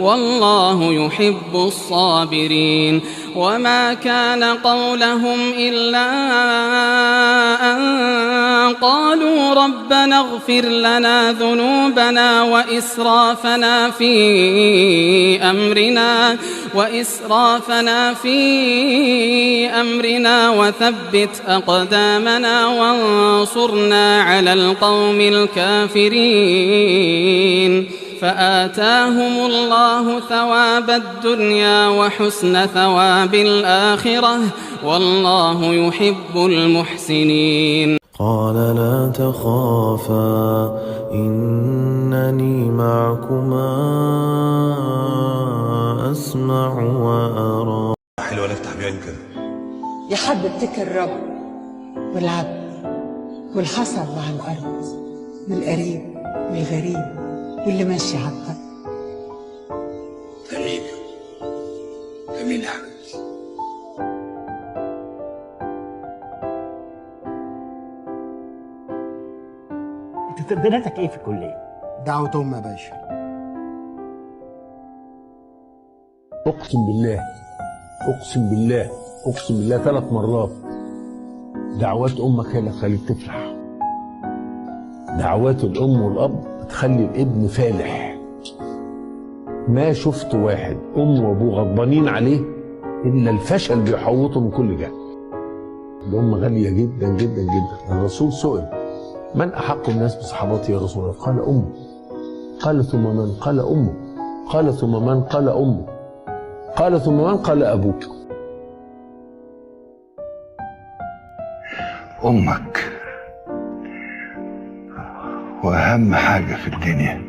والله يحب الصابرين. وما كان قولهم إلا أن قالوا ربنا اغفر لنا ذنوبنا وإسرافنا في أمرنا وثبت أقدامنا وانصرنا على القوم الكافرين. فآتاهم الله ثواب الدنيا وحسن ثواب الآخرة والله يحب المحسنين. قال لا تخافا إنني معكما أسمع وأرى. حلوة نفتح بعين كده يا حبيبتك الرب والعبد والحصل مع الأرض والقريب والغريب واللي ماشي على الطريق. جميل يا حبيبتي. انت تقديراتك ايه في الكليه؟ دعوة يا باشا. اقسم بالله 3 مرات دعوات امك هي اللي تخليك تفلح. دعوات الام والاب تخلي الابن فالح. ما شفت واحد ام وابوه غضبانين عليه الا الفشل بيحوطه من كل جهه. الام غاليه جدا جدا جدا. الرسول سئل من احق الناس بصحابتي يا رسول الله؟ قال امه. قال ثم من؟ قال امه. قال ثم من؟ قال امه. قال ثم من؟ قال ابوك. أمك وأهم حاجة في الدنيا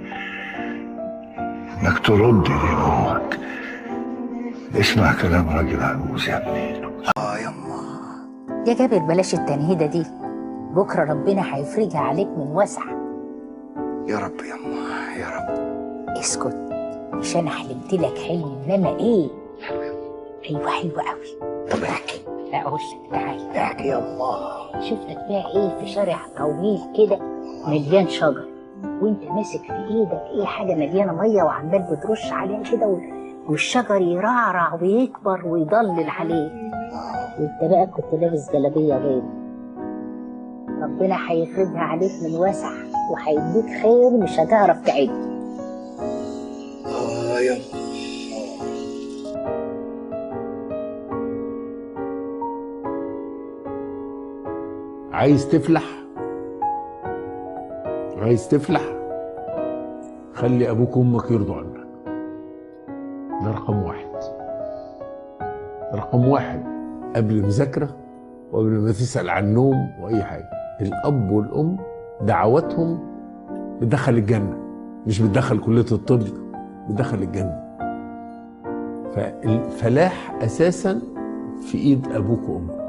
إنك ترد دين أمك. اسمع كلام راجل عجوز يا ابني. يما يا جابر بلاش التنهيدة دي، بكرة ربنا هيفرجها عليك من وسع. يا رب يما يا رب. اسكت، مش أنا حلمت لك حلم إن أنا إيه؟ أيوه حلوة أوي. طب احكي. لا أقول لك، تعالى احكي يما. شفتك بقى إيه في شارع طويل كده مليان شجر، وأنت ماسك في إيدك إيه حاجة مليانة مية وعمال بترش عليها كده، والشجر يرعرع ويكبر ويضلل عليك، وأنت بقى كنت لابس جلابية بيض. ربنا هيفرجها عليك من وسع وهيديك خير مش هتعرف تعد. يما. عايز تفلح خلي ابوك وامك يرضوا عنك. ده رقم واحد قبل المذاكره وقبل ما تسال عن النوم واي حاجه. الاب والام دعواتهم بتدخل الجنه، مش بتدخل كليه الطب، بتدخل الجنه. فالفلاح اساسا في ايد ابوك وامك.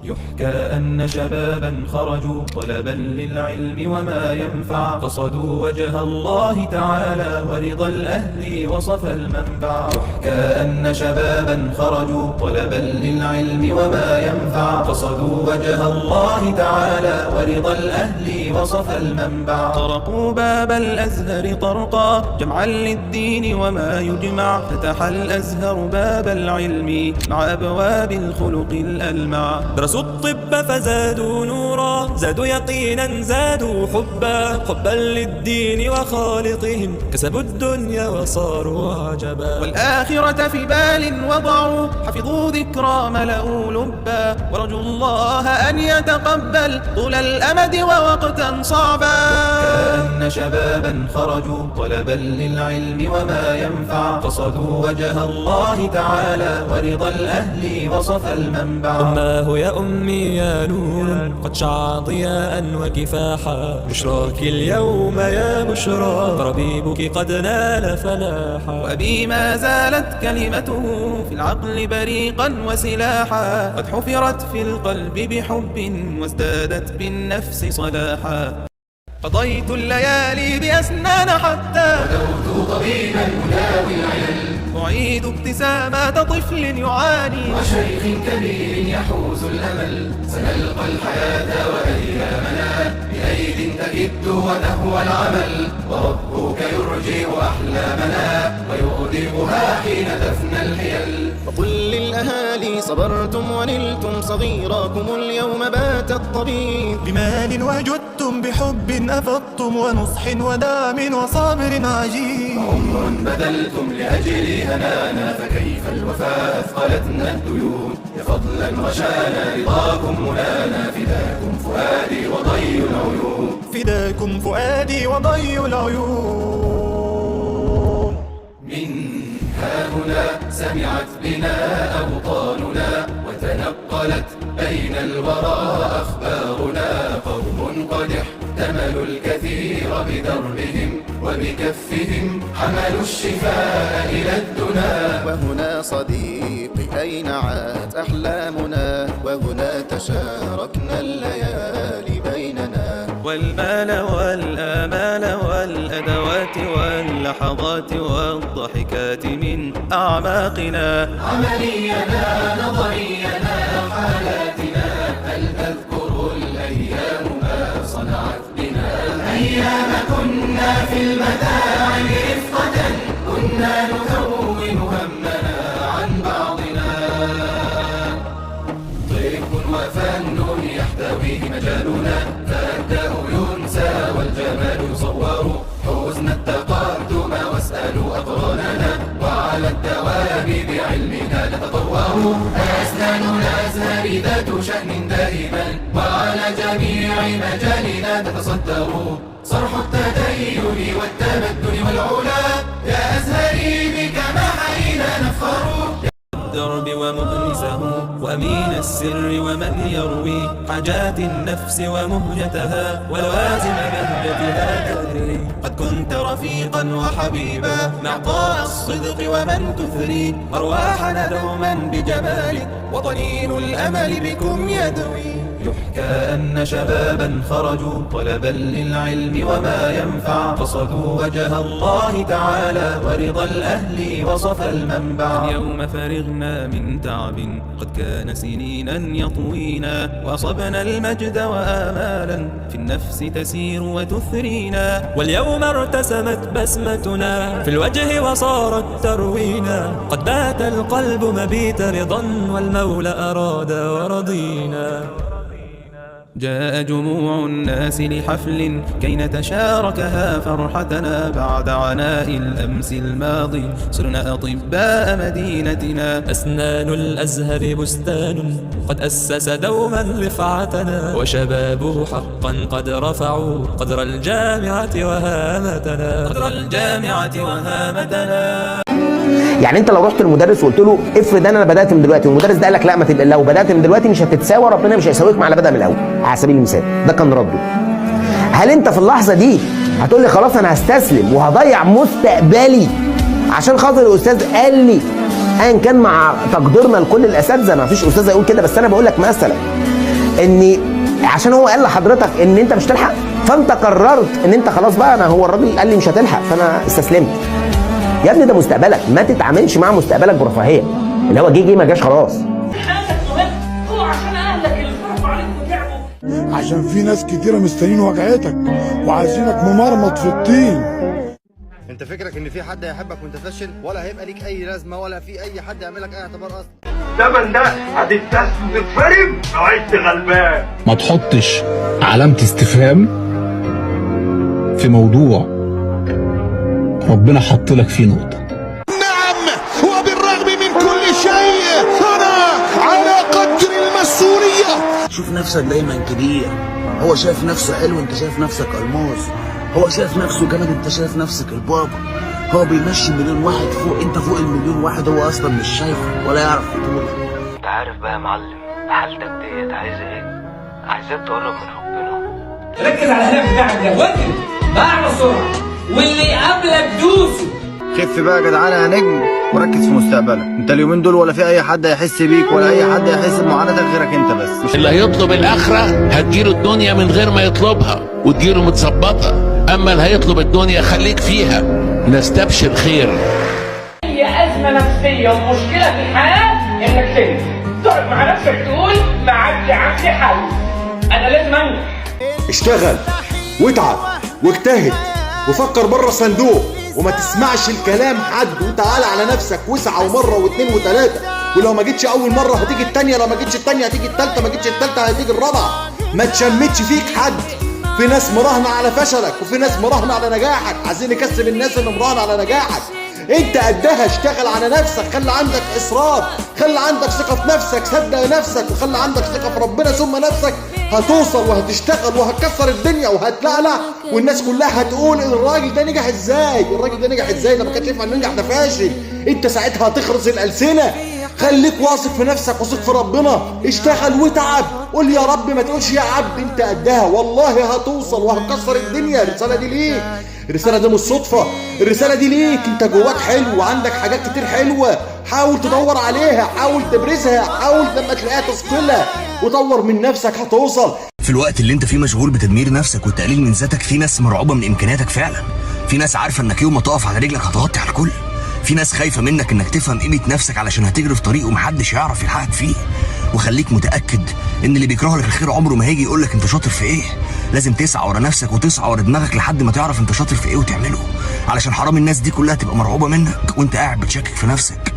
يحكى أن شبابا خرجوا طلبا للعلم وما ينفع، قصدوا وجه الله تعالى ورضا الأهل وصف المنبع. يحكى أن شبابا خرجوا طلبا للعلم وما ينفع، قصدوا وجه الله تعالى ورضا الأهل وصف المنبع. طرقوا باب الأزهر طرقا جمعا للدين وما يجمع، فتح الأزهر باب العلم مع أبواب الخلق الألمع. درسوا الطب فزادوا نورا، زادوا يقينا زادوا حبا للدين وخالقهم، كسبوا الدنيا وصاروا عجبا. والآخرة في بال وضعوا، حفظوا ذكرى ملأوا لبا، ورجوا الله أن يتقبل طول الأمد ووقتا صعبا. كأن شبابا خرجوا طلبا للعلم وما ينفع، قصدوا وجه الله تعالى ورضا الأهل وصف المنبع. أماه يا أمي يا نور قد شع ضياء وكفاحا، بشراك اليوم يا بشرى ربيبك قد نال فلاحا. وأبي ما زالت كلمته في العقل بريقا وسلاحا، قد حفرت في القلب بحب وازدادت بالنفس صلاحا. قضيت الليالي بأسنان حتى غدوت طبيبا يداوي العلل، نعيد ابتسامات طفل يعاني وشيخ كبير يحوز الأمل. سنلقى الحياة وأيامنا بأيد تكد ونهو العمل، وربك يرجع أحلامنا ويغدقها حين تفنى الحيل. وقل للأهالي صبرتم ونلتم صغيراكم اليوم بات الطبيب. بمال وجدتم بحب أفضتم ونصح ودعم وصابر عجيب. عمر بذلتم لأجل هنانا فكيف الوفاء أثقلتنا الديون. يا فضلا غشانا رضاكم منانا فداكم فؤادي وضي العيون. فداكم فؤادي وضي العيون. من ها هنا سمعت بنا أوطاننا وتنقلت بين الورى أخبارنا. قوم قد احتملوا الكثير بدربهم وبكفهم حملوا الشفاء إلى الدنا. وهنا صديقي أين عاد أحلامنا، وهنا تشاركنا الليالي بيننا. والمال والآمال والأدوات واللحظات والضحكات من أعماقنا. عملينا نظرينا حالاتنا، هل تذكر الأيام ما صنعت بنا؟ أيام كنا في المتاعب رفقة، كنا نهون همنا عن بعضنا. طب وفن يحتويه مجالنا، فالداء ينسى والجمال يصور. حزن التقدم واسألوا أقراننا، وعلى الدوام بعلمنا نتطور. أسناننا أزهر ذات شأن دائما، وعلى جميع مجالنا تتصدر. صرح التدين والتمدن والعلا، يا أزهري بك ما حيينا نفخر. الدرب ومؤنسه وأمين السر ومن يروي حاجات النفس ومهجتها ولوازم بهجتها تدري. قد كنت رفيقا وحبيبا معطاء الصدق ومن تثري أرواحنا دوما بجمالك، وطنين الأمل بكم يدوي. يحكى أن شبابا خرجوا طلبا للعلم وما ينفع، قصدوا وجه الله تعالى ورضا الأهل وصفى المنبع. اليوم فرغنا من تعب قد كان سنينا يطوينا، وأصبنا المجد وآمالا في النفس تسير وتثرينا. واليوم ارتسمت بسمتنا في الوجه وصارت تروينا، قد بات القلب مبيت رضا والمولى أراد ورضينا. جاء جموع الناس لحفل كي نتشاركها فرحتنا، بعد عناء الأمس الماضي صرنا أطباء مدينتنا. أسنان الأزهر بستان قد أسس دوما رفعتنا، وشبابه حقا قد رفعوا قدر الجامعة وهامتنا. قدر الجامعة وهامتنا. يعني انت لو رحت للمدرس وقلت له افرض انا بدات من دلوقتي، والمدرس ده قال لك لا ما تبقى، لو بدات من دلوقتي مش هتتساوى، ربنا مش هيساويك مع اللي بدا من الاول، على سبيل المثال ده كان رده. هل انت في اللحظه دي هتقول لي خلاص انا هستسلم وهضيع مستقبلي عشان خاطر الاستاذ قال لي، ايا كان مع تقديرنا لكل الاساتذه، ما فيش استاذ يقول كده، بس انا بقول لك مثلا ان عشان هو قال لحضرتك ان انت مش تلحق، فانت قررت ان انت خلاص بقى، انا هو الراجل قال لي مش هتلحق فانا استسلمت. يا ابني ده مستقبلك، ما تتعاملش مع مستقبلك برفاهيه، اللي هو جه ما جاش خلاص. هو عشان اهلك اللي صرفوا عليك وتعبوا، عشان في ناس كتيره مستنيين وجعتك وعايزينك ممرمط في الطين. انت فكرك ان في حد هيحبك وانت فاشل، ولا هيبقى ليك اي لازمه، ولا في اي حد يعمل لك اي اعتبار اصلا. الزمن ده هتتسلسل وتتفرم لو عشت غلبان. ما تحطش علامه استفهام في موضوع ربنا حط لك فيه نقطة. نعم، وبالرغم من كل شيء أنا على قدر المسؤولية. شوف نفسك دايما كبير، هو شايف نفسه حلو انت شايف نفسك الماس، هو شايف نفسه جامد انت شايف نفسك البابا، هو بيمشي مليون واحد فوق انت فوق المليون واحد، هو اصلا مش شايفك ولا يعرف يطولك. انت عارف بقى يا معلم حالتك ديت عايزه ايه؟ عايزاك تقرب من ربنا. ركز على الهدف بتاعك ده، واجري بأعلى سرعة، واللي قبلك دوسه. خف بقى يا جدعان يا نجم وركز في مستقبلك. انت اليومين دول ولا في اي حد هيحس بيك ولا اي حد هيحس بمعاناتك غيرك انت بس. اللي هيطلب الاخره هتجيله الدنيا من غير ما يطلبها وتجيله متظبطه، اما اللي هيطلب الدنيا خليك فيها. نستبشر خير. اي ازمه أزمة نفسية ومشكلة في الحياة إنك تقعد مع نفسك تقول ما عادش عندي حل، أنا لازم أنجح. اشتغل واتعب واجتهد وفكر بره الصندوق وما تسمعش الكلام حد، وتعالى على نفسك واسعى ومره واثنين وثلاثه، ولو ما جيتش اول مره هتيجي الثانيه، لو ما جيتش الثانيه هتيجي الثالثه، ما جيتش الثالثه هتيجي الرابعه. ما تشمتش فيك حد. في ناس مراهنه على فشلك وفي ناس مراهنه على نجاحك، عايزين نكسب الناس اللي مراهنه على نجاحك. انت قدها، اشتغل على نفسك، خلي عندك اصرار، خلي عندك ثقه في نفسك، صدق نفسك وخلي عندك ثقه في ربنا ثم نفسك. هتوصل وهتشتغل وهتكسر الدنيا وهتلعلع، والناس كلها هتقول الراجل ده نجح ازاي، الراجل ده نجح ازاي، ده ما كانش ينفع ننجح، ده فاشل. انت ساعتها هتخرس الالسنه. خليك واثق في نفسك واثق في ربنا، اشتغل واتعب، قول يا رب ما تقولش يا عبد، انت قدها والله هتوصل وهتكسر الدنيا. الرساله دي ليك، الرساله دي مش صدفه، الرساله دي ليك. انت جواك حلو وعندك حاجات كتير حلوه، حاول تدور عليها، حاول تبرزها، حاول لما تلاقيها تثقلها وطور من نفسك هتوصل. في الوقت اللي انت فيه مشغول بتدمير نفسك والتقليل من ذاتك، في ناس مرعوبه من امكانياتك فعلا، في ناس عارفه انك يوم ما تقف على رجلك هتغطي على الكل، في ناس خايفه منك انك تفهم قيمه نفسك علشان هتجري في طريق ومحدش يعرف يلحقك فيه. وخليك متاكد ان اللي بيكره لك الخير عمره ما هيجي يقول لك انت شاطر في ايه. لازم تسعى ورا نفسك وتسعى ورا دماغك لحد ما تعرف انت شاطر في ايه وتعمله، علشان حرام الناس دي كلها تبقى مرعوبه منك وانت قاعد بتشكك في نفسك.